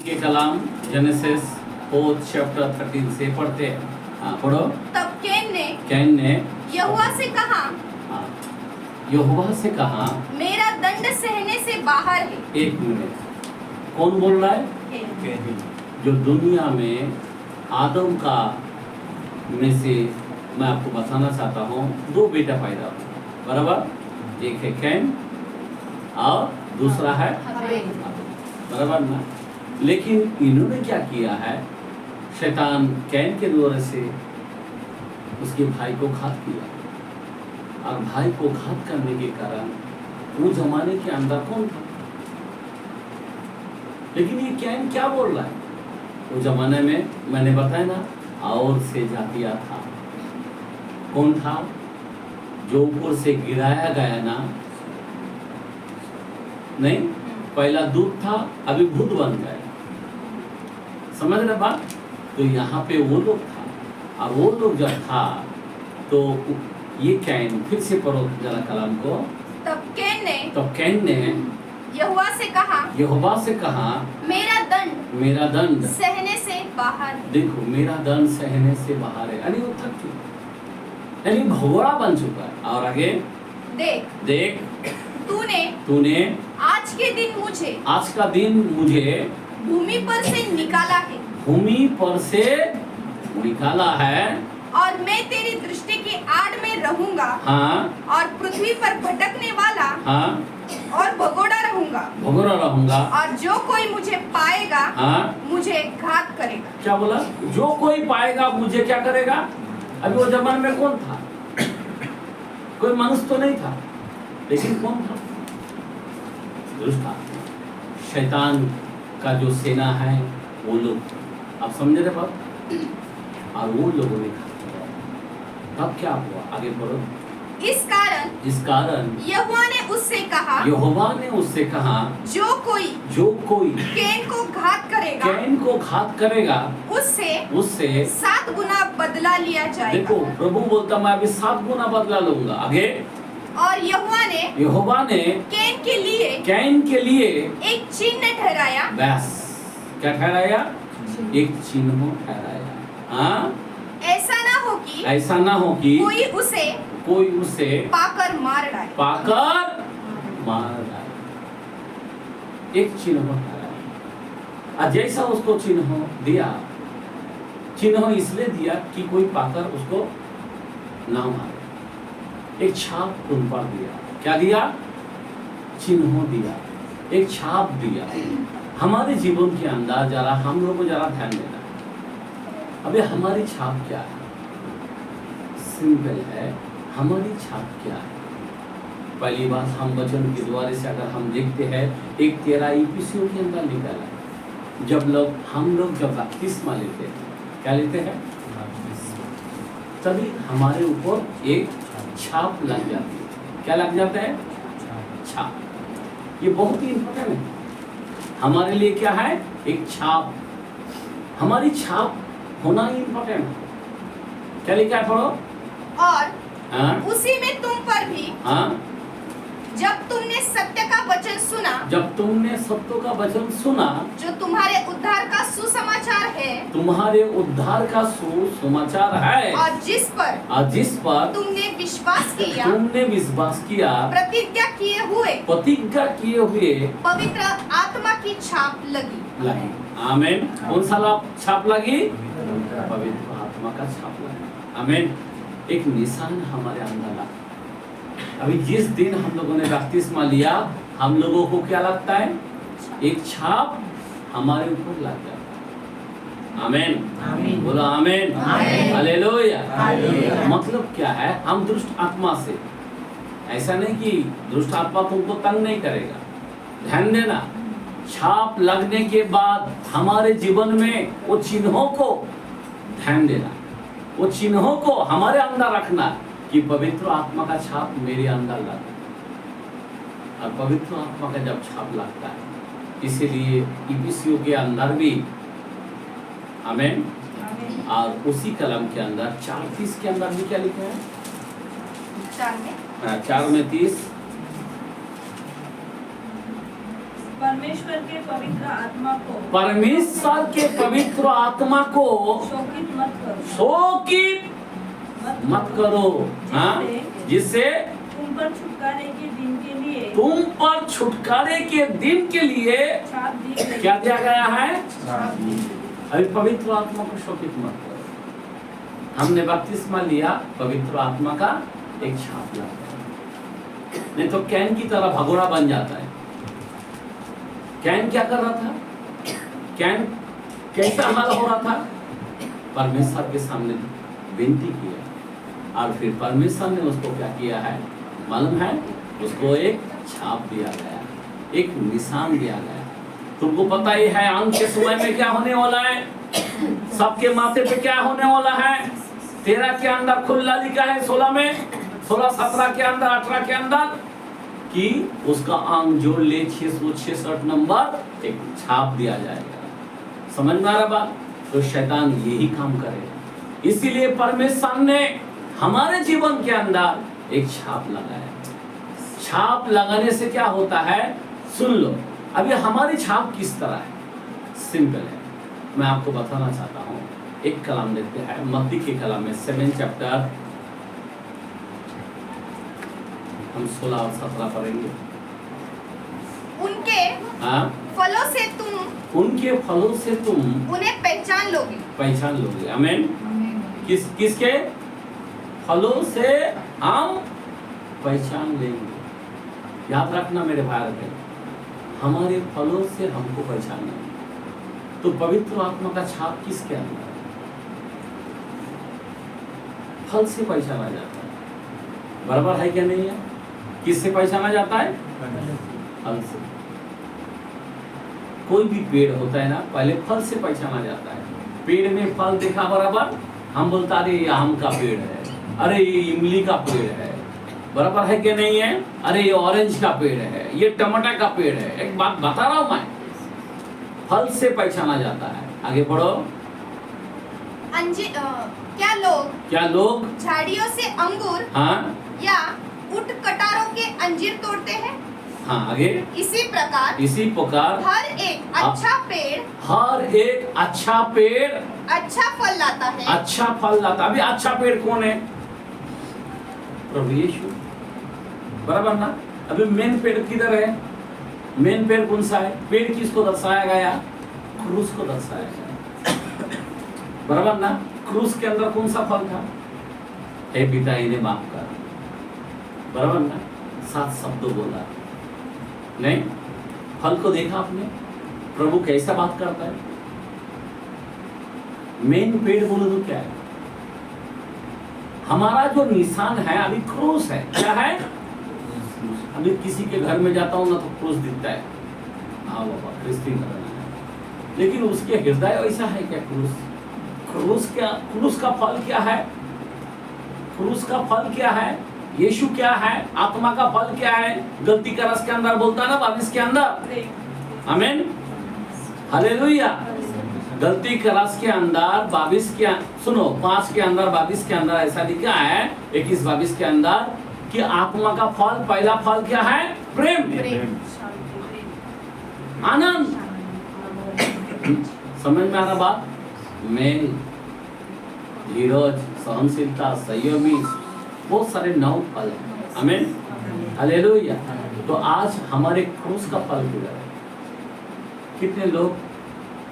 के कलाम genesis 4 chapter 13 से पढ़ते हैं। हाँ पढ़ो। तब कैन ने यहोवा से कहा, हाँ, यहोवा से कहा, मेरा दंड सहने से बाहर है। एक मिनट, कौन बोल रहा है? जो दुनिया में आदम का में से मैं आपको बताना चाहता हूँ, दो बेटा पैदा हुआ, बराबर? एक है कैन और दूसरा है हाबेल। बराबर ना? लेकिन इन्होंने क्या किया है? शैतान कैन के द्वारा से उसके भाई को घात किया, और भाई को घात करने के कारण वो जमाने के अंदर कौन था? लेकिन ये कैन क्या बोल रहा है? वो जमाने में मैंने बताया ना, और से जातिया था। कौन था? जो ऊपर से गिराया गया ना, नहीं, पहला दूध था, अभी भूत बन गया। समझ रहे बात? तो यहाँ पे वो लोग था, और वो लोग जब था तो ये कैन, फिर से पढ़ो जरा कलाम को। तब कैन ने यहोवा से कहा, मेरा दंड सहने से बाहर है। देखो, मेरा दंड सहने से बाहर है, यानी वो थक चुका, यानी भगोड़ा बन चुका है। और आगे देख तूने आज के दिन आज का दिन मुझे भूमि पर से निकाला है, भूमि पर से निकाला है, और मैं तेरी दृष्टि की आड़ में रहूंगा, हाँ, और पृथ्वी पर भटकने वाला हाँ, और भगोड़ा रहूंगा, और जो कोई मुझे पाएगा, हाँ, मुझे घात करेगा। क्या बोला? जो कोई पाएगा मुझे क्या करेगा? अभी वो जमाने में कौन था? कोई मनुष्य तो नहीं था, लेकिन कौन था? दुष्ट आत्मा, शैतान का जो सेना है, वो लोग। आप समझ रहे बात? और वो लोगों ने घात किया। तब क्या हुआ? आगे बढ़ो। इस कारण यहोवा ने उससे कहा, जो कोई कैन को घात करेगा, उससे 7 गुना बदला लिया जाएगा। देखो, प्रभु बोलता मैं अभी 7 गुना बदला लूंगा। आगे, और यहोवा ने कैन के लिए एक चिन्ह ठहराया। बस, क्या ठहराया? एक चिन्ह ठहराया। हाँ, ऐसा ना हो कि कोई उसे पाकर मार डाले। एक चिन्ह ठहराया, और जैसा उसको चिन्ह दिया, चिन्ह इसलिए दिया कि कोई पाकर उसको ना मारे। एक छाप उन पर दिया। क्या दिया? चिन्ह दिया, एक छाप दिया। हमारे जीवन के अंदर जरा हम लोग को जरा ध्यान देना। अबे हमारी छाप क्या है? सिंपल है, हमारी छाप क्या है? पहली बात, हम वचन के द्वारा से अगर हम देखते हैं, एक 13 इफिसियों के अंदर निकाला है। हम लोग जब बपतिस्मा लेते हैं, क्या लेते हैं? तभी हमारे ऊपर एक छाप लग जाती है। क्या लग जाता है? छाप। ये बहुत ही इंपॉर्टेंट है हमारे लिए। क्या है? एक छाप। हमारी छाप होना ही इंपॉर्टेंट है। क्या लिखा है? पढ़ो। और उसी में तुम पर भी, जब तुमने सत्य का वचन सुना, जो तुम्हारे उद्धार का सुसमाचार है, और जिस पर तुमने विश्वास किया, प्रतिज्ञा किए हुए पवित्र आत्मा की छाप लगी। आमीन। कौन सा छाप लगी? पवित्र आत्मा का छाप लगी। आमीन। एक निशान हमारे अंदर लगा। अभी जिस दिन हम लोगों ने बपतिस्मा लिया, हम लोगों को क्या लगता है? एक छाप हमारे ऊपर लग जाता है। आमीन। बोलो आमीन। हालेलुया। मतलब क्या है? हम दुष्ट आत्मा से, ऐसा नहीं कि दुष्ट आत्मा तुमको तंग नहीं करेगा। ध्यान देना, छाप लगने के बाद हमारे जीवन में वो चिन्हों को ध्यान देना, वो चिन्हों को हमारे अंदर रखना कि पवित्र आत्मा का छाप मेरे अंदर लगा। और पवित्र आत्मा का जब छाप लगता है, इसीलिए इफिसियों के अंदर भी, आमीन, और उसी कलम के अंदर 4:30 के अंदर भी क्या लिखा है? 4 में 4 में 30, परमेश्वर के पवित्र आत्मा को परमेश्वर के पवित्र आत्मा को शोकित मत करो, शोकित मत करो, हाँ, जिससे तुम पर छुटकारे के दिन के लिए तुम पर छुटकारे के दिन के लिए छाप दी गई। क्या दिया गया है? छाप दी गई। अभी पवित्र आत्मा को शोकित मत करो। हमने बपतिस्मा लिया, पवित्र आत्मा का एक छाप लगा, नहीं तो कैन की तरह भगोड़ा बन जाता है। कैन क्या कर रहा था? कैन कैसा हाल हो रहा था? परमेश्वर के सामने विनती किया और फिर परमेश्वर ने उसको क्या किया है मालूम है? उसको एक छाप दिया गया, एक निशान दिया गया। तुमको पता ही है अंत के समय में क्या होने वाला है, सबके माथे पे क्या होने वाला है। 13 के अंदर खुला लिखा है, 16 में, 16, 17 के अंदर, 18 के अंदर कि उसका अंग जोड़ ले 666 नंबर एक छाप दिया जाएगा। समझ में आ रहा बात? तो शैतान यही काम करेगा। इसीलिए परमेश्वर ने हमारे जीवन के अंदर एक छाप लगाया। छाप लगाने से क्या होता है सुन लो। अभी हमारी छाप किस तरह है? सिंपल है, मैं आपको बताना चाहता हूँ। एक कलाम देखते हैं मत्ती के कलाम में 7 चैप्टर, हम 16 और 17 पढ़ेंगे। उनके हाँ, फलों से तुम उनके फलों से तुम उन्हें पहचान लोगे। पहचान लोगे। आमीन। किसके फलों से हम पहचान लेंगे। याद रखना मेरे भाई बहन, हमारे फलों से हमको पहचानना है। तो पवित्र आत्मा का छाप किसके अंदर है? फल से पहचाना जाता है। बराबर है क्या नहीं है? किससे पहचाना जाता है? फल से। कोई भी पेड़ होता है ना, पहले फल से पहचाना जाता है। पेड़ में फल देखा बराबर, हम बोलता अरे ये आम का पेड़ है, अरे ये इमली का पेड़ है। बराबर है क्या नहीं है? अरे ये ऑरेंज का पेड़ है, ये टमाटर का पेड़ है। एक बात बता रहा हूं मैं, फल से पहचाना जाता है। आगे बढ़ो। क्या लोग क्या झाड़ियों से अंगूर हाँ या ऊंट कटारों के अंजीर तोड़ते हैं? हाँ आगे। इसी प्रकार इसी प्रकार हर एक अच्छा पेड़ अच्छा फल लाता है। अच्छा फल लाता। अभी अच्छा पेड़ कौन है? प्रभु यीशु। बराबर ना? अभी मेन पेड़ किधर है? मेन पेड़ कौन सा है? पेड़ किसको दर्शाया गया? क्रूस को दर्शाया गया। बराबर ना? क्रूस के अंदर कौन सा फल था? हे पिता इन्हें माफ कर। बराबर ना? 7 शब्दों बोला नहीं? फल को देखा आपने? प्रभु कैसा बात करता है? मेन पेड़ बोलो तो क्या है? हमारा जो निशान है अभी क्रूस है। क्या है? अभी किसी के घर में जाता हूं ना तो क्रूस दिखता है, हाँ बाबा क्रिश्चियन का बना है, लेकिन उसके हृदय वैसा है क्या? क्रूस का फल क्या है? क्रूस का फल क्या है? यीशु क्या है? आत्मा का फल क्या है? गलती का रस के अंदर बोलता ना 22 के अंदर। आमीन, हालेलुया। गलती का रस के अंदर 22 के सुनो 5 के अंदर 22 के अंदर ऐसा लिखा है 21-22 के अंदर कि आत्मा का फल, पहला फल क्या है? प्रेम, आनंद। समझ में आ रहा बात? मेल, धीरज, सहनशीलता, संयमी, बहुत सारे 9 फल हैं। आमीन, हालेलुया। तो आज हमारे क्रूस का फल किधर है? कितने लोग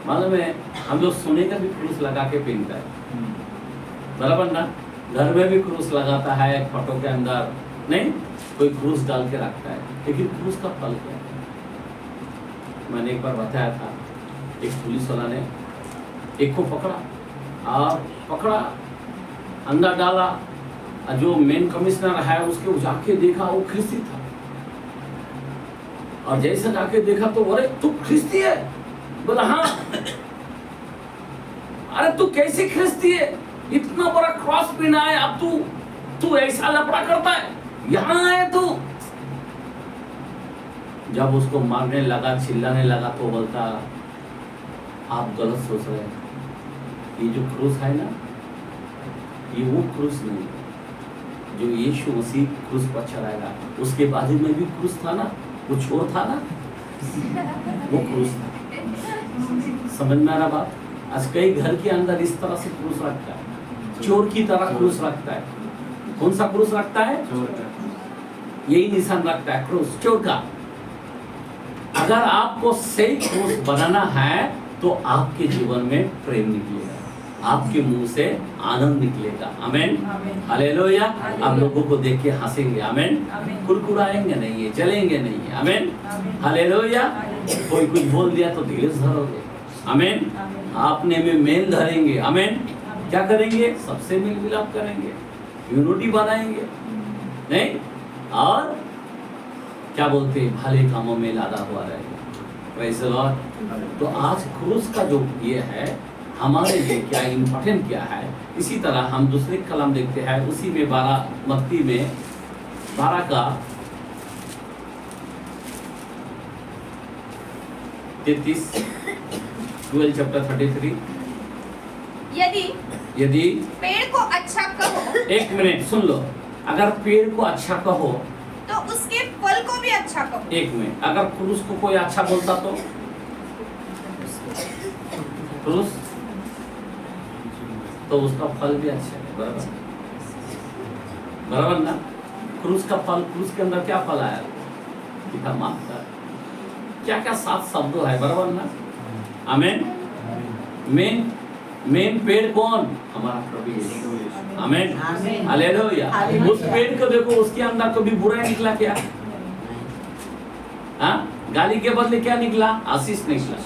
मालूम है? हम लोग सोने का भी क्रूस लगा के पहनता है। बराबर ना? घर में भी क्रूस लगाता है, फोटो के अंदर नहीं, कोई क्रूस डाल के रखता है, लेकिन क्रूस का फल क्या है? मैंने एक बार बताया था, एक पुलिस वाला ने एक को पकड़ा, अंदर डाला, जो मेन कमिश्नर है उसके जाके देखा वो ख्रिस्ती था, और जैसे जाके देखा तो अरे तू ख्रिस्ती है? बोला हाँ। अरे तू कैसे ख्रिस्ती है? इतना बड़ा क्रॉस पहना है, अब तू ऐसा लफड़ा करता है, यहाँ है तू। जब उसको मारने लगा, चिल्लाने लगा तो बोलता आप गलत सोच रहे हैं, ये जो क्रूस है ना, ये वो क्रूस नहीं जो यीशु मसीह क्रूस पर चढ़ाएगा। उसके बाजू में भी क्रूस था ना, वो छोर था ना, वो क्रूस था। समझ में आ रहा बात? आज कई घर के अंदर इस तरह से क्रूस रखता है, चोर की तरह क्रूस रखता है। कौन सा क्रूस रखता है? यही निशान रखता है, क्रूस, चोर का। अगर आपको सही क्रूस बनाना है तो आपके जीवन में प्रेम निकलेगा, आपके मुंह से आनंद निकलेगा। आमेन, हालेलुया। आप लोगों को देख के हंसेंगे। आमेन, कुरकुराएंगे नहीं है, चलेंगे नहीं है। आमेन, हालेलुया। कोई कुछ बोल दिया तो धीरज धरोगे। आमेन, आपने में मेल धरेंगे। आमेन, क्या करेंगे? सबसे मेल मिलाप करेंगे, यूनिटी बनाएंगे, नहीं? और क्या बोलते हैं, भले कामों में लादा हुआ रहेगा। Praise the Lord. तो आज क्रूस का जो ये है हमारे लिए क्या इम्पोर्टेंट क्या है, इसी तरह हम दूसरे कलम देखते हैं, उसी में 12 मत्ती में 12 का 33, 12 चैप्टर 33। यदि पेड़ को अच्छा कहो, एक मिनट सुन लो, अगर पेड़ को अच्छा कहो तो उसके फल को भी अच्छा कहो। एक मिनट, अगर क्रूस को कोई अच्छा बोलता तो क्रूस तो उसका फल भी अच्छा है। बराबर, बराबर ना? क्रूस का फल, क्रूस के अंदर क्या फल आया? पिता माफ कर, क्या क्या 7 शब्द है। बराबर ना? आमेन। मेन पेड़ कौन? हमारा प्रभु यीशु। आमेन, हालेलुया। उस पेड़ को देखो, उसके अंदर कभी बुरा निकला क्या? हाँ, गाली के बदले क्या निकला? आशीष निकला।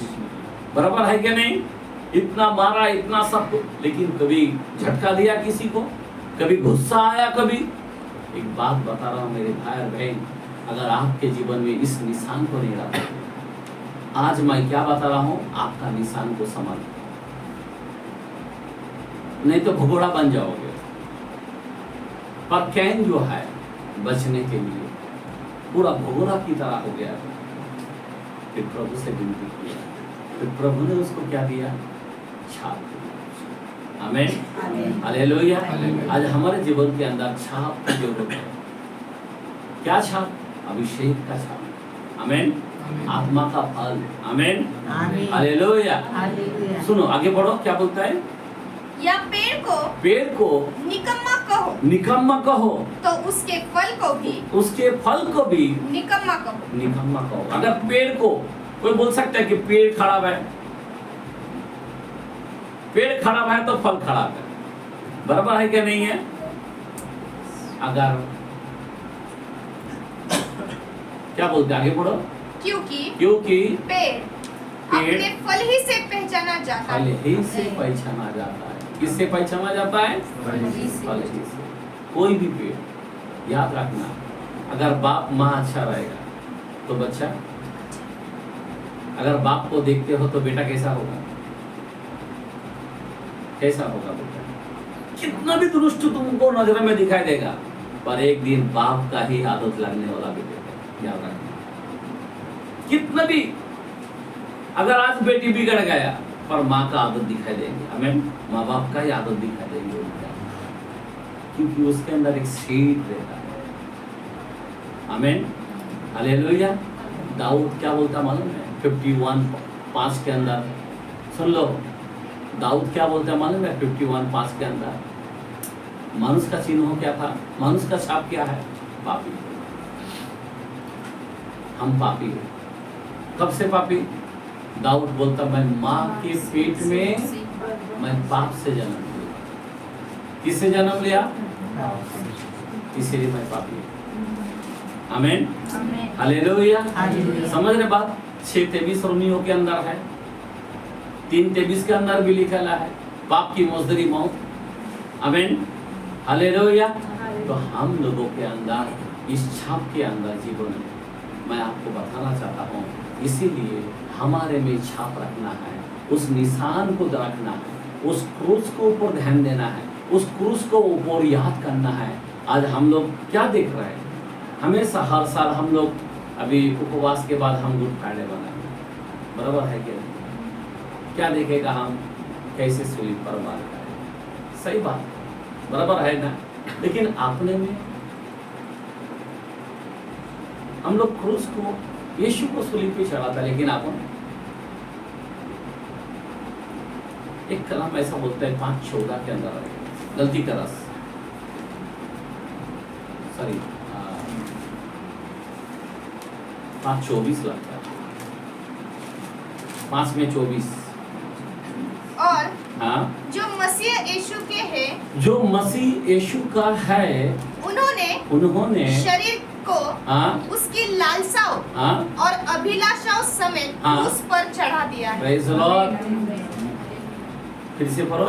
बराबर है क्या नहीं? इतना मारा, इतना सब, लेकिन कभी झटका दिया किसी को, कभी गुस्सा आया, कभी। एक बात बता रहा हूँ मेरे भाई और बहन, अगर आपके जीवन में इस निशान को नहीं रखा, आज मैं क्या बता रहा हूँ, आपका निशान को समझ, नहीं तो भगोड़ा बन जाओगे। पर कैन जो है बचने के लिए पूरा भगोड़ा की तरह हो गया। फिर प्रभु से विनती किया, फिर प्रभु ने उसको क्या दिया? छाप दिया। आमेन, हालेलुया। आज हमारे जीवन के अंदर छाप की जरूरत है। क्या छाप? अभिषेक का छाप। आमेन, आत्मा का फल। आमेन, हालेलुया। सुनो, आगे बढ़ो, क्या बोलता है? या पेड़ को निकम्मा कहो तो उसके फल को भी निकम्मा कहो। अगर पेड़ को कोई बोल सकता है कि पेड़ खराब है, पेड़ खराब है तो फल खराब है। बराबर है क्या नहीं है? अगर क्या बोलते, आगे बढ़ो। क्योंकि पेड़ अपने फल ही से पहचाना जाता है। फल ही से पहचाना जाता है। किससे पहचाना जाता है? फल ही से। कोई भी पेड़, याद रखना, अगर बाप माँ अच्छा रहेगा तो बच्चा, अगर बाप को देखते हो तो बेटा कैसा होगा? कैसा होगा बेटा? कितना भी दुरुस्त तुमको नजर में दिखाई देगा, पर एक दिन बाप का ही आदत लगने वाला बेटा, याद रखना। कितना भी, अगर आज बेटी बिगड़ गया पर माँ का आदत दिखाई देंगे। आमीन, माँ बाप का ही आदत दिखाई देंगे, क्योंकि उसके अंदर एक सीड रहता है। आमीन, हालेलुया। दाऊद क्या बोलता मालूम है? 51:5 के अंदर सुन लो, दाऊद क्या बोलता है मालूम है? 51:5 के अंदर मनुष्य का चिन्ह क्या था? मनुष्य का छाप क्या है? पापी। हम पापी हैं। कब से पापी? दाऊद बोलता, मैं माँ के पेट में मैं पाप से जन्म लिया। किससे जन्म लिया? इसीलिए मैं पापी हूँ। आमीन, हालेलुया। समझ रहे बात? 6:23 रोमियो के अंदर है, 3:23 के अंदर भी लिखा है, पाप की मजदूरी मौत। आमीन, हालेलुया। तो हम लोगों के अंदर इस छाप के अंदर जीवन में मैं आपको बताना चाहता हूँ, इसीलिए हमारे में छाप रखना है, उस निशान को रखना है, उस क्रूस को ऊपर ध्यान देना है, उस क्रूस को ऊपर याद करना है। आज हम लोग क्या देख रहे हैं? हमेशा हर साल हम लोग अभी उपवास के बाद हम गुड फ्राइडे बनाएंगे। बराबर है क्या? क्या देखेगा हम? कैसे सूली पर मार करें? सही बात, बराबर है ना? लेकिन अपने में हम लोग क्रूस को यीशु को सूली पे चढ़ा था, लेकिन आप एक कलाम ऐसा बोलता है 5:14 के अंदर आएगा, गलती का रस, सॉरी 5:24 लगता है, 5 में 24। और हाँ, जो मसीह यीशु के हैं, जो मसीह यीशु का है, उन्होंने शरीर को हाँ, उसकी लालसाओं हाँ, और अभिलाषाओं समेत हाँ। क्रूस पर चढ़ा दिया है। Praise the Lord. फिर से पढ़ो।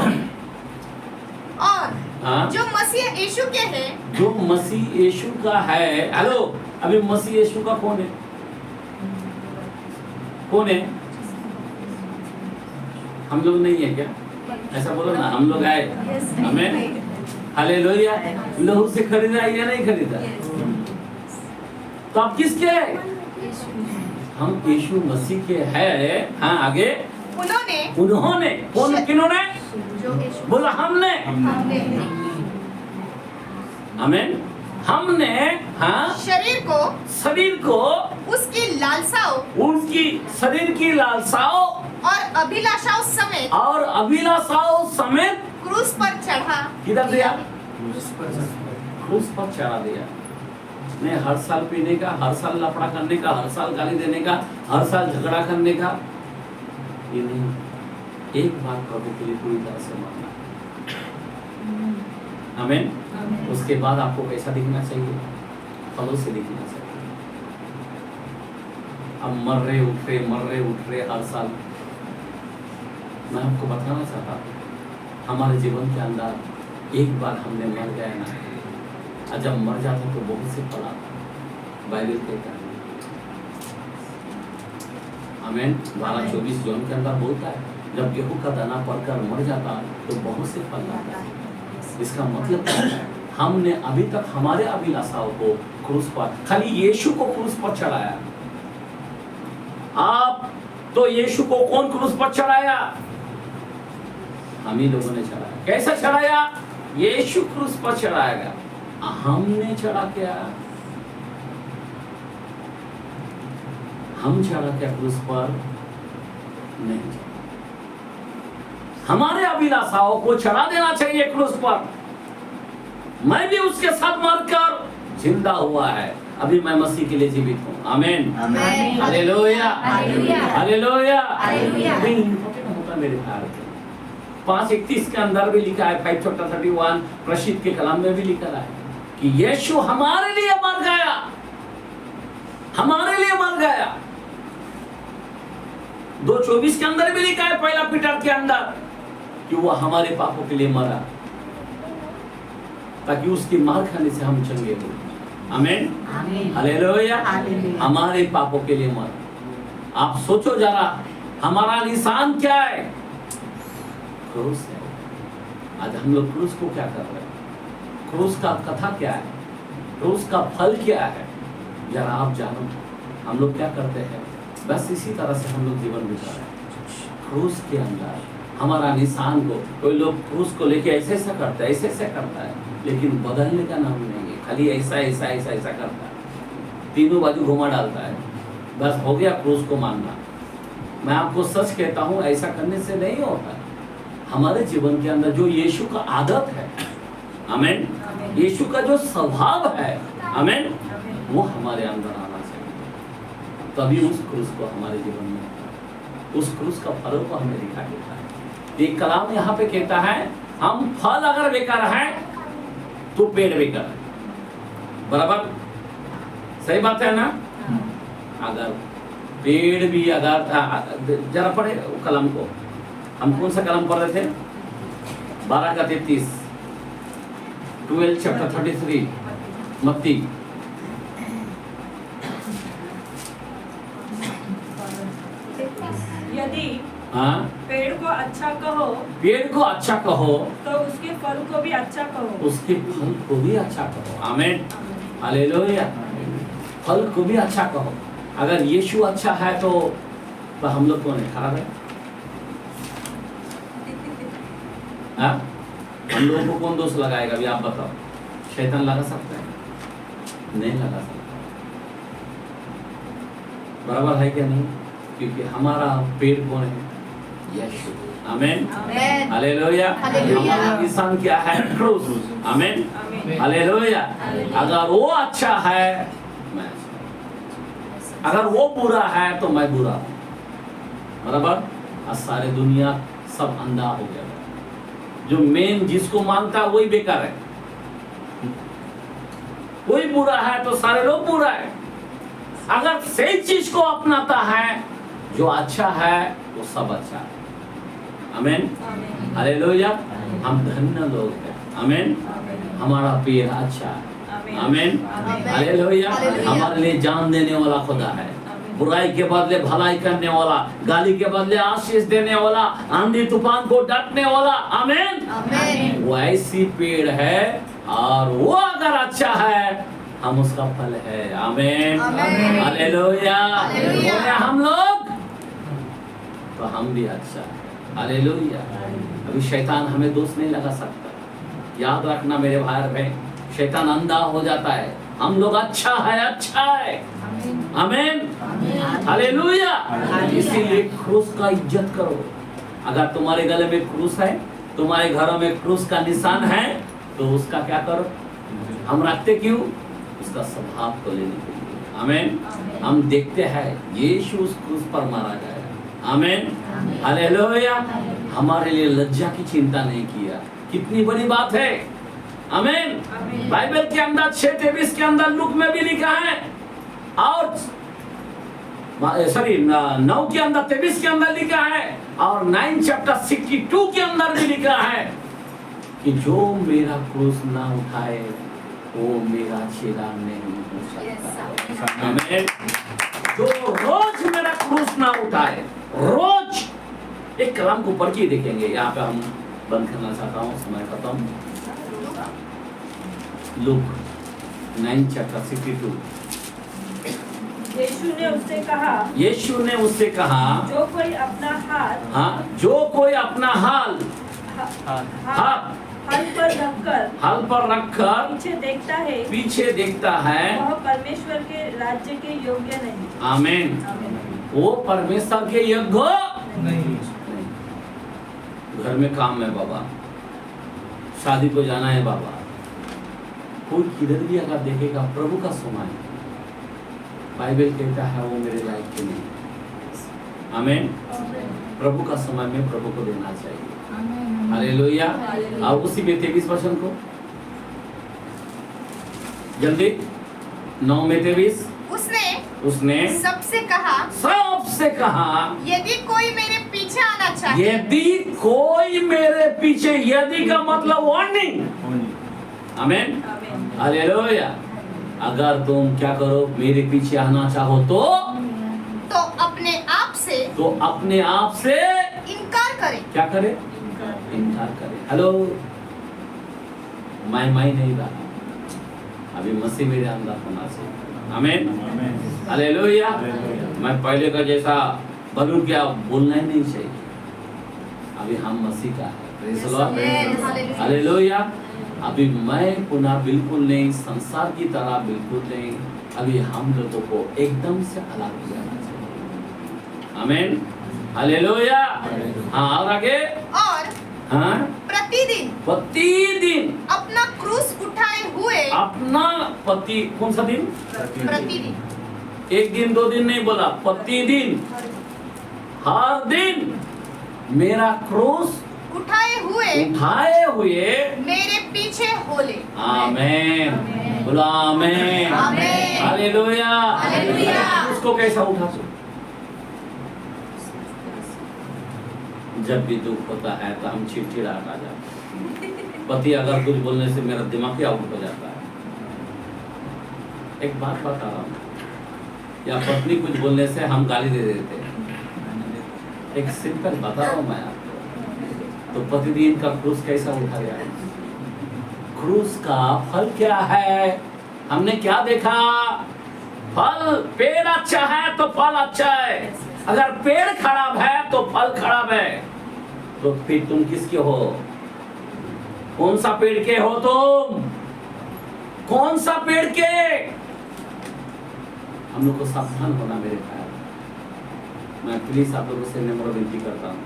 और हाँ, जो मसीह यीशु के हैं, जो मसीह यीशु का है। हेलो, अभी मसीह यीशु का कौन है? कौन है? हम लोग नहीं है क्या? ऐसा बोलो ना, हम लोग आए। हमें हालेलुया, लहू से खरीदा या नहीं खरीदा? तो आप किसके हैं? हम यीशु मसीह के हैं। हाँ, आगे। उन्होंने कौन, किन्होंने? जो यीशु बोला हमने। आमीन। हमने हाँ शरीर को उसकी लालसाओं उसकी शरीर की लालसाओं और अभिलाषाओं समेत क्रूस पर चढ़ा। किधर दिया? क्रूस पर चढ़ा दिया। मैं हर साल पीने का, हर साल लफड़ा करने का, हर साल गाली देने का, हर साल झगड़ा करने का, ये नहीं। एक बार प्रभु के लिए पूरी तरह से मानना। आमीन। उसके बाद आपको कैसा दिखना चाहिए? फलों से दिखना चाहिए। अब मर रहे उठ रहे हर साल। मैं आपको बताना चाहता हूँ, हमारे जीवन के अंदर एक बार हमने मर गए ना, और जब मर जाता तो बहुत से फल आता। बाइबल कहता है, आमीन, 12:24 जॉन के अंदर बोलता है, जब गेहूं का दाना पड़कर मर जाता तो बहुत से फल आता है। इसका मतलब क्या है? हमने अभी तक हमारे अभिलाषाओं को क्रूस पर, खाली यीशु को क्रूस पर चढ़ाया। आप तो यीशु को कौन क्रूस पर चढ़ाया? हम ही लोगों ने चढ़ाया। कैसे चढ़ाया? यीशु क्रूस पर चढ़ाया गया। हमने चढ़ा क्या? हम चढ़ा क्या क्रूस पर? नहीं। हमारे अभिलाषाओं को चढ़ा देना चाहिए क्रूस पर। मैं भी उसके साथ मरकर जिंदा हुआ है, अभी मैं मसीह के लिए जीवित हूँ। आमीन, हालेलुया, हालेलुया। होता मेरे ख्याल 5:31 के अंदर भी लिखा है, 5:31 प्रसिद्ध के कलाम में भी लिखा है कि यीशु हमारे लिए मर गया, हमारे लिए मर गया। 2:24 के अंदर भी लिखा है, पहला पीटर के अंदर, कि वो हमारे पापों के लिए मरा, ताकि उसकी मार खाने से हम चंगे हो। आमीन, हालेलुया। हमारे पापों के लिए मरा। आप सोचो जरा, हमारा निशान क्या है? क्रूस है। आज हम लोग क्रूस को क्या कर रहे हैं? क्रूस का कथा क्या है? क्रूस का फल क्या है? जरा आप जानो। हम लोग क्या करते हैं? बस इसी तरह से हम लोग जीवन बिता रहे हैं। क्रूस के अंदर हमारा निशान को, कोई लोग क्रूस को लेके ऐसे ऐसा करता है, ऐसे ऐसा करता है, लेकिन बदलने का नाम नहीं है। खाली ऐसा ऐसा ऐसा ऐसा करता है, तीनों बाजू घुमा डालता है, बस हो गया क्रूस को मानना। मैं आपको सच कहता हूँ, ऐसा करने से नहीं होता। हमारे जीवन के अंदर जो यीशु का आदत है, आमीन, यीशु का जो स्वभाव है, आमीन, वो हमारे अंदर आना चाहिए। तभी उस क्रूस को हमारे जीवन में, उस क्रूस का फलों को हमें दिखाई देता है। एक कलाम यहाँ पे कहता है, हम फल अगर बेकार हैं तो पेड़ बेकार है। बराबर, सही बात है ना? अगर पेड़ भी अगर, जरा पढ़े कलम को, हम कौन सा कलम पढ़ रहे थे? 12:33, 12:33 मत्ती। यदि हाँ, पेड़ को अच्छा कहो तो उसके फल को भी अच्छा कहो। उसके फल को भी अच्छा कहो। आमीन, हालेलुया। फल को भी अच्छा कहो। अगर यीशु अच्छा है तो हम लोग कौन है? खराब है? हाँ? हम लोगों को कौन दोष लगाएगा? अभी आप बताओ। शैतान लगा सकता है? नहीं लगा सकता। बराबर है क्या नहीं? क्योंकि हमारा पेड़ कौन है? यीशु। आमीन, आमीन, हालेलुया। हालेलुया। हमारा निशान क्या है? क्रूस। आमीन, आमीन। हालेलुया। अगर वो अच्छा है मैं अच्छा हूं। अगर वो बुरा है तो मैं बुरा हूं, बराबर। आज सारे दुनिया सब अंधा हो गया। जो मेन जिसको मानता है वही बेकार है, कोई बुरा है तो सारे लोग बुरा है। अगर सही चीज को अपनाता है, जो अच्छा है वो सब अच्छा है। आमीन, हालेलुया। हम धन्य लोग हैं। आमीन, हमारा पेड़ अच्छा है। आमीन, हालेलुया। हमारे लिए जान देने वाला खुदा है, बुराई के बदले भलाई करने वाला, गाली के बदले आशीष देने वाला, आंधी तूफान को डटने वाला। आमीन, आमीन। वो ऐसी पेड़ है और वो अगर अच्छा है हम उसका फल है। आमीन, आमीन। हालेलुया। हालेलुया। बोले हम लोग तो हम भी अच्छा है। हालेलुया। अभी शैतान हमें दोष नहीं लगा सकता। याद रखना मेरे भाई और बहन, शैतान अंधा हो जाता है। हम लोग अच्छा है, अच्छा है। आमीन, हालेलुया। इसीलिए क्रूस का इज्जत करो। अगर तुम्हारे गले में क्रूस है, तुम्हारे घरों में क्रूस का निशान है, तो उसका क्या करो? हम रखते क्यों? उसका स्वभाव को लेने के लिए। आमीन। हम देखते हैं यीशु उस क्रूस पर मारा गया। आमीन, हालेलुया। हमारे लिए लज्जा की चिंता नहीं किया। कितनी बड़ी बात है। आमीन। बाइबल के अंदर 6:23 के अंदर लूक में भी लिखा है, और सॉरी 9 के अंदर 23 के अंदर लिखा है, और 9 चैप्टर 62 के अंदर भी लिखा है कि जो मेरा क्रूस ना उठाए वो मेरा चेला नहीं हो सकता। आमीन। जो रोज मेरा क्रूस ना उठाए, रोज एक कलाम को पढ़ के देखेंगे। यहाँ पे हम बंद करना चाहता हूँ, समय खत्म। Look 9 chapter 62। यीशु ने उससे कहा, यीशु ने उससे कहा, जो कोई अपना हाथ हाँ, जो कोई अपना हाथ हल पर रखकर हल पर रखकर पीछे देखता है वह परमेश्वर के राज्य के योग्य नहीं। आमीन। वो परमेश्वर के योग्य नहीं। घर में काम है बाबा, शादी को जाना है बाबा, कोई किधर भी अगर देखेगा प्रभु का समय, बाइबल कहता है वो मेरे लायक के नहीं। आमीन। प्रभु का समय में प्रभु को देना चाहिए। हालेलुया। और उसी में 23% को जल्दी 9 में 23। उसने सबसे कहा, यदि कोई मेरे पीछे आना चाहे, यदि कोई मेरे पीछे, यदि का मतलब वार्निंग। आमीन, हालेलुया। अगर तुम क्या करो, मेरे पीछे आना चाहो तो अपने आप से इनकार करे। क्या करे? इनकार करे। हेलो, मैं नहीं रहा, अभी मसीह मेरे अंदर होना चाहिए। आमीन, हालेलुया। मैं पहले का जैसा बनूं क्या, बोलना ही नहीं चाहिए। अभी हम मसीह का है। Praise the Lord, hallelujah. अभी मैं पुनः बिल्कुल नहीं, संसार की तरह बिल्कुल नहीं। अभी हम लोगों को एकदम से अलग किया जाना चाहिए। आमीन, हालेलुया। हाँ, और आगे, और हाँ, प्रतिदिन अपना क्रूस उठाए हुए, अपना पति, कौन सा दिन? प्रतिदिन, एक दिन 2 दिन नहीं बोला, प्रतिदिन, हर दिन मेरा क्रूस उठाए हुए मेरे पीछे हो ले। आमीन, बोलो आमीन, आमीन, हालेलुया। हालेलुया। उसको कैसा उठा सो? जब भी दुख होता है तो हम चिड़चिड़ा आ जाते हैं। पति अगर कुछ बोलने से मेरा दिमाग ही आउट हो जाता है। एक बात बता रहा हूँ, या पत्नी कुछ बोलने से हम गाली दे देते हैं। एक सिंपल बता रहा हूँ मैं आपको। तो प्रतिदिन का क्रूस कैसा उठा गया? क्रूस का फल क्या है? हमने क्या देखा? फल, पेड़ अच्छा है तो फल अच्छा है। अगर पेड़ खराब है तो फल खराब है। तो फिर तुम किसके हो? कौन सा पेड़ के हो तुम? कौन सा पेड़ के? हम लोग को सावधान होना मेरे भाई। मैं प्लीज आप लोगों से नम्र विनती करता हूँ,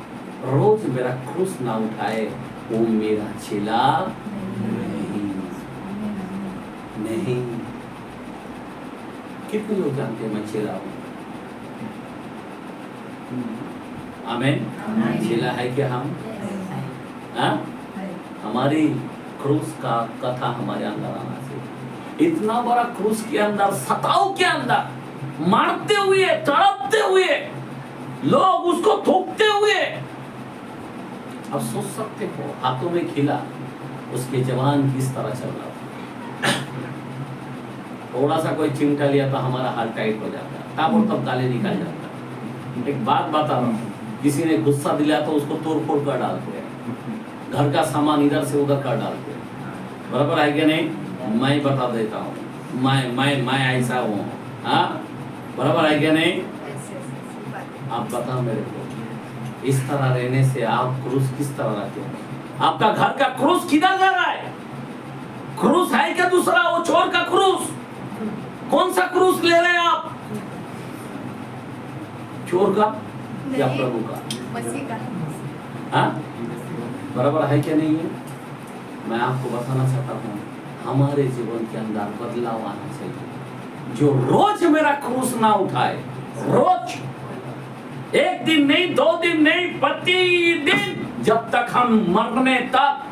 रोज मेरा क्रूस ना उठाए वो मेरा चेला नहीं। कितने लोग जानते हैं मैं चेला हूँ? आमीन। चेला है क्या हम? हाँ? हमारी क्रूस का कथा हमारे अंदर आना चाहिए। इतना बड़ा क्रूस के अंदर, सताव के अंदर, मारते हुए, तड़पते हुए, लोग उसको थूकते हुए, अब सोच सकते हो हाथों में खिला उसके जवान किस तरह चल रहा था। थोड़ा सा कोई चिमटा लिया तो हमारा हाल टाइट हो जाता है, तब और तब गाली निकाल जाता है। एक बात बता रहा हूँ, किसी ने गुस्सा दिलाया तो उसको तोड़ फोड़ कर डालते हैं, घर का सामान इधर से उधर कर डालते हैं, बराबर है क्या नहीं? मैं बता देता हूँ, मैं ऐसा हूँ, हाँ बराबर है क्या नहीं? आप बताओ मेरे को, इस तरह रहने से आप क्रूस किस तरह रखते हो? आपका घर का क्रूस किधर जा रहा है? क्रूस है क्या दूसरा? वो चोर का क्रूस? कौन सा क्रूस ले रहे हैं आप? चोर का या प्रभु का? मसीह का। हाँ बराबर है क्या नहीं है? मैं आपको बताना चाहता हूँ, हमारे जीवन के अंदर बदलाव आना चाहिए। जो रोज मेरा क्रूस ना उठाए, रोज, एक दिन नहीं, 2 दिन नहीं, प्रतिदिन, जब तक हम मरने तक,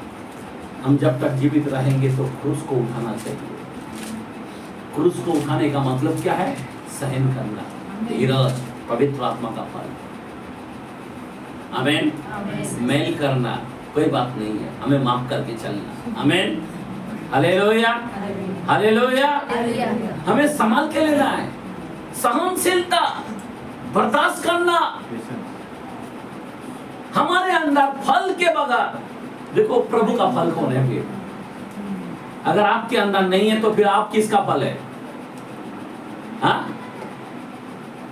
हम जब तक जीवित रहेंगे तो क्रूस को उठाना चाहिए। क्रूस को उठाने का मतलब क्या है? सहन करना, धीरज, पवित्र आत्मा का फल। आमीन। मेल करना कोई बात नहीं है, हमें माफ करके चलना। आमीन। Hallelujah, hallelujah. हमें संभाल के लेना है, सहनशीलता, बर्दाश्त करना। हमारे अंदर फल के बगैर, देखो प्रभु का फल कौन है? फिर अगर आपके अंदर नहीं है तो फिर आप किसका फल है? हाँ?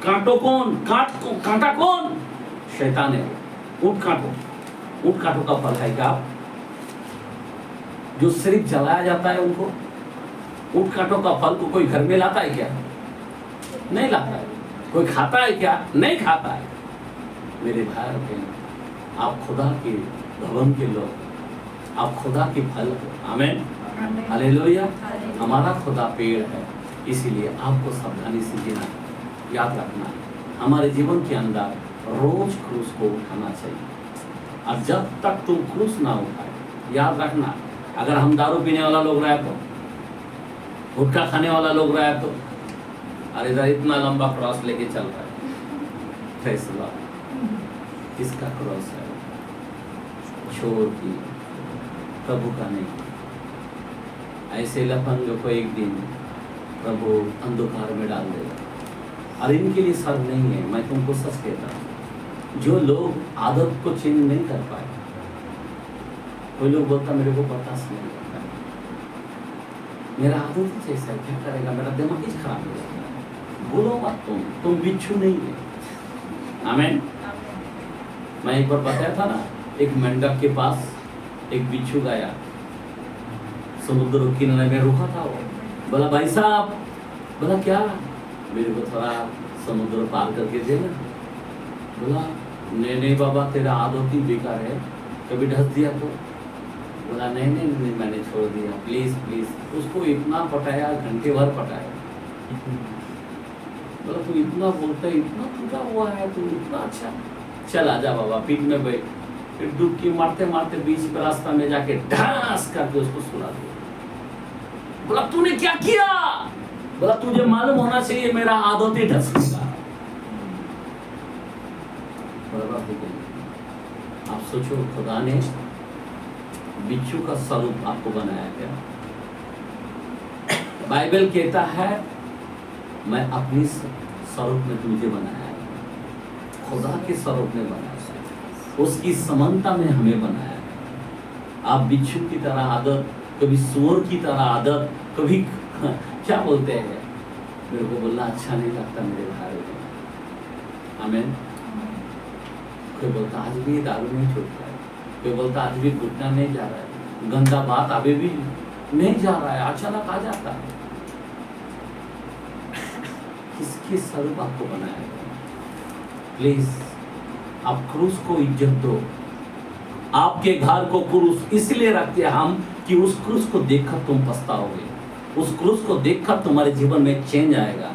कांटो कौन? कांटा कौन? शैतान है। ऊंट कांटों का फल है क्या आप? जो सिर्फ जलाया जाता है उनको, ऊंट कांटों का फल को कोई घर में लाता है क्या? नहीं लाता है। कोई खाता है क्या? नहीं खाता है। मेरे भाई और बहन, आप खुदा के भवन के लोग, आप खुदा के फल हो। आमीन, हालेलुया। हमारा खुदा पेड़ है, इसीलिए आपको सावधानी से जीना, याद रखना। हमारे जीवन के अंदर रोज क्रूस को उठाना चाहिए। और जब तक तुम क्रूस ना उठाए, याद रखना, अगर हम दारू पीने वाला लोग रहे तो, गुटखा खाने वाला लोग रहे तो, अरे इधर इतना लंबा क्रॉस लेके चल रहा है, फैसला किसका क्रॉस है? छोड़ की, प्रभु का नहीं। ऐसे लफंग को एक दिन प्रभु अंधकार में डाल देगा। और इनके लिए सर नहीं है, मैं तुमको सच कहता हूँ, जो लोग आदत को चेंज नहीं कर पाए, कोई लोग बोलता मेरे को बर्दाश्त नहीं करता, मेरा आदत ही जैसा है, क्या करेगा, मेरा दिमाग ही खराब हो जाता है। बोलो मत, तुम बिच्छू नहीं है। आमीन। मैं एक बार बताया था ना, एक मंडप के पास एक बिच्छू गया, समुद्र किनारे में रुका था। वो बोला भाई साहब, बोला क्या, मेरे को थोड़ा समुद्र पार करके देना। बोला नहीं बाबा, तेरा आदत ही बेकार है, कभी ढस दिया तो? बोला नहीं, मैंने छोड़ दिया, प्लीज प्लीज। उसको इतना पटाया, घंटे भर पटाया। बोला तू इतना बोलता है, इतना टूटा हुआ है, तू इतना अच्छा, चल आजा बाबा, पीठ में बैठ। फिर डुबकी मारते मारते बीच में रास्ता में जाके ढास करके उसको सुला दिया। बोला तूने क्या किया? बोला तुझे मालूम होना चाहिए मेरा आदत ही ढसने का। आप सोचो, खुदा ने बिच्छू का स्वरूप आपको बनाया गया। बाइबल कहता है मैं अपनी स्वरूप में तुझे बनाया है, खुदा के स्वरूप में बनाया है, उसकी समानता में हमें बनाया है। आप बिच्छू की तरह आदत, कभी सुअर की तरह आदत, कभी क्या बोलते हैं, मेरे को बोलना अच्छा नहीं लगता मेरे भाई। आमीन। कोई बोलता आज भी दारू नहीं छूटता है, कोई बोलता आज भी घुटना नहीं जा रहा है, गंदा बात अभी भी नहीं जा रहा है, अचानक आ जाता है। किसके स्वरूप आपको बनाया गया? प्लीज आप क्रूस को इज्जत दो। आपके घर को क्रूस इसलिए रखते हैं हम कि उस क्रूस को देखकर तुम पछताओगे, उस क्रूस को देखकर तुम्हारे जीवन में चेंज आएगा।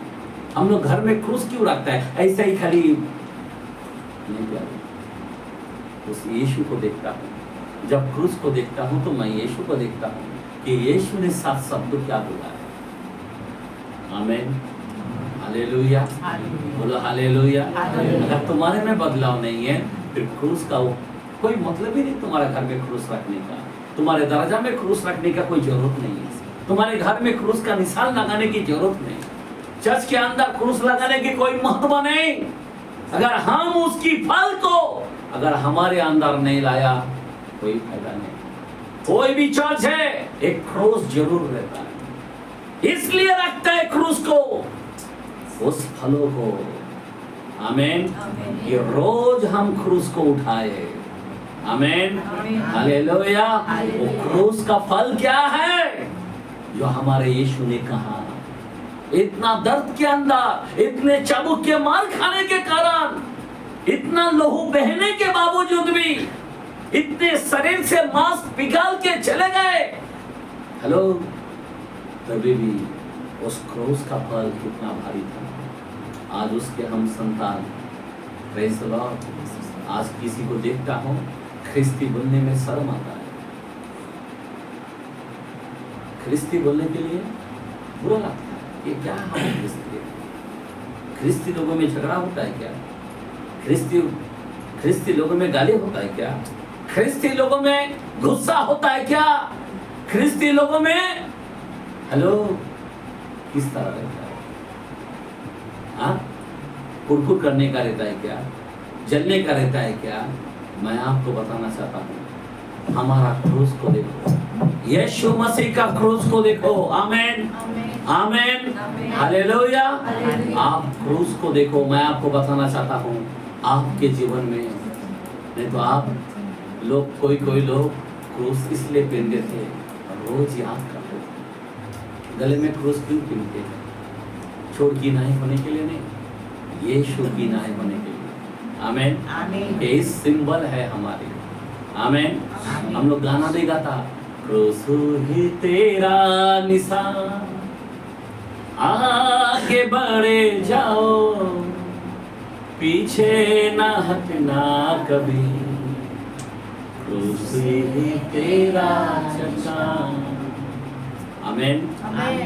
हम लोग घर में क्रूस क्यों रखता है? ऐसा ही खाली नहीं प्यारे, उस यीशु को देखता हूँ। जब क्रूस को देखता हूँ तो मैं यीशु को देखता हूँ कि यीशु ने 7 शब्द क्या बोला है। आमीन, हालेलुया, बोलो हालेलुया। अगर तुम्हारे में बदलाव नहीं है फिर क्रूस का कोई मतलब ही नहीं। तुम्हारे घर में क्रूस रखने का, तुम्हारे दरजा में क्रूस रखने का कोई जरूरत नहीं है। तुम्हारे घर में क्रूस का निशान लगाने की जरूरत नहीं। चर्च के अंदर क्रूस लगाने की कोई महत्व नहीं। अगर हम उसकी फल को अगर हमारे अंदर नहीं लाया कोई फायदा नहीं। कोई भी चर्च है एक क्रूस जरूर रहता है, इसलिए रखता है क्रूस को, उस फलों को। आमीन। ये रोज हम क्रूस को उठाए। आमीन, हालेलुया। वो क्रूस का फल क्या है जो हमारे यीशु ने कहा। इतना दर्द के अंदर, इतने चाबुक के मार खाने के कारण, इतना लहू बहने के बावजूद भी, इतने शरीर से मांस पिघल के चले गए, हेलो, तभी भी उस क्रूस का फल कितना भारी था। आज उसके हम संतान। Praise the Lord. आज किसी को देखता हूँ ख्रिस्ती बोलने में शर्म आता है, ख्रिस्ती बोलने के लिए बुरा लगता है। ये क्या है ख्रिस्ती? ख्रिस्ती लोगों में झगड़ा होता है क्या? ख्रिस्ती लोगों में गाली होता है क्या? ख्रिस्ती लोगों में गुस्सा होता है क्या? ख्रिस्ती लोगों में हेलो किस तरह रहता है? हाँ, कुड़कुड़ करने का रहता है क्या? जलने का रहता है क्या? मैं आपको बताना चाहता हूँ, हमारा क्रूस को देखो, यीशु मसीह का क्रूस को देखो। आमीन, आमीन, हालेलुया। आप क्रूस को देखो। मैं आपको बताना चाहता हूँ, आपके जीवन में नहीं तो आप लोग, कोई लोग क्रूस इसलिए पहनते थे, रोज याद करते थे। गले में क्रूस क्यों पहनते हैं? छोड़ की नहीं होने के लिए नहीं, यीशु की नहीं होने के लिए। आमीन, आमीन। ये सिंबल है हमारे। आमीन। हम लोग गाना भी गाता, क्रूस ही तेरा निशान, आगे बढ़े जाओ, पीछे ना हटना कभी, क्रूस ही तेरा चट्टान। आमीन।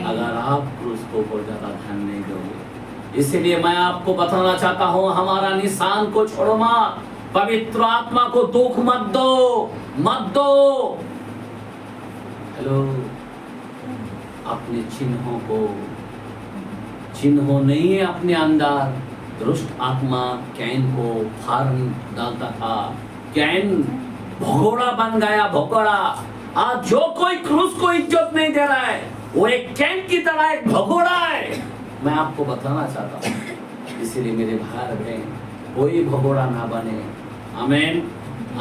अगर आप क्रूस को बहुत ज्यादा ध्यान नहीं दोगे, इसलिए मैं आपको बताना चाहता हूँ, हमारा निशान को छोड़ो मत। पवित्र आत्मा को दुख मत दो, मत दो। हेलो, अपने चिन्हों को, चिन्हों नहीं है अपने अंदर। दुष्ट आत्मा कैन को फार्म डालता था, कैन भगोड़ा बन गया, भगोड़ा। आज जो कोई क्रूस को इज्जत नहीं दे रहा है वो एक कैन की तरह एक भगोड़ा है। मैं आपको बताना चाहता हूँ, इसीलिए मेरे भाई बहन कोई भगोड़ा ना बने। आमीन,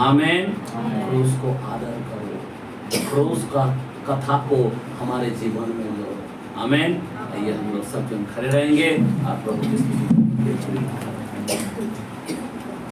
आमीन। क्रूस को आदर करो, क्रूस का कथा को हमारे जीवन में लो। आमीन। ये हम लोग सब जन खड़े रहेंगे। आप प्रभु की स्तुति